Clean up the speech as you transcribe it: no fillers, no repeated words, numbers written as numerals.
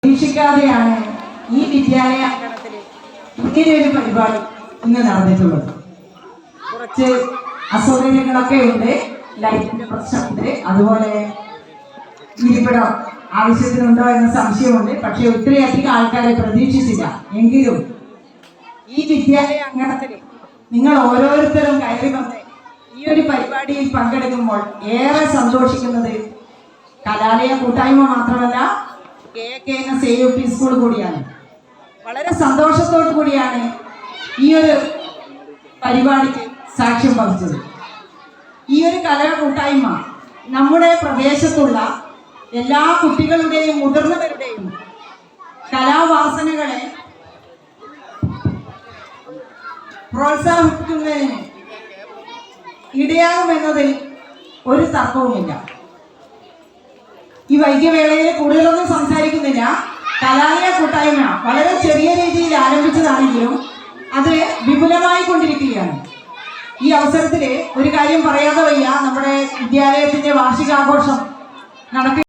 പ്രതീക്ഷിക്കാതെയാണ് ഈ വിദ്യാലയ അങ്കണത്തിൽ ഇങ്ങനെയൊരു പരിപാടി ഇന്ന് നടന്നിട്ടുള്ളത്. കുറച്ച് അസൗകര്യങ്ങളൊക്കെ ഉണ്ട്, ലൈറ്റിന്റെ പ്രശ്നമുണ്ട്, അതുപോലെ ഇരിപ്പിടം ആവശ്യത്തിനുണ്ടോ എന്ന സംശയമുണ്ട്. പക്ഷെ ഒത്തിരിയധികം ആൾക്കാരെ പ്രതീക്ഷിച്ചില്ല. എങ്കിലും ഈ വിദ്യാലയ അങ്കണത്തിൽ നിങ്ങൾ ഓരോരുത്തരും കയറി വന്ന് ഈ ഒരു പരിപാടിയിൽ പങ്കെടുക്കുമ്പോൾ ഏറെ സന്തോഷിക്കുന്നത് കലാലയ കൂട്ടായ്മ മാത്രമല്ല, KKNS സ്കൂൾ കൂടിയാണ്. വളരെ സന്തോഷത്തോടു കൂടിയാണ് ഈ ഒരു പരിപാടിക്ക് സാക്ഷ്യം വഹിച്ചത്. ഈ ഒരു കലാ കൂട്ടായ്മ നമ്മുടെ പ്രദേശത്തുള്ള എല്ലാ കുട്ടികളുടെയും മുതിർന്നവരുടെയും കലാവാസനകളെ പ്രോത്സാഹിപ്പിക്കുന്നതിന് ഇടയാകുമെന്നതിൽ ഒരു തർക്കവുമില്ല. ഈ വൈദ്യവേളയിൽ കൂടുതലൊന്നും സംസാരിക്കുന്നില്ല. കലാലയ കൂട്ടായ്മ വളരെ ചെറിയ രീതിയിൽ ആരംഭിച്ചതാണെങ്കിലും അത് വിപുലമായി കൊണ്ടിരിക്കുകയാണ്. ഈ അവസരത്തിൽ ഒരു കാര്യം പറയാതെ വയ്യ. നമ്മുടെ വിദ്യാലയത്തിന്റെ വാർഷികാഘോഷം നടത്തി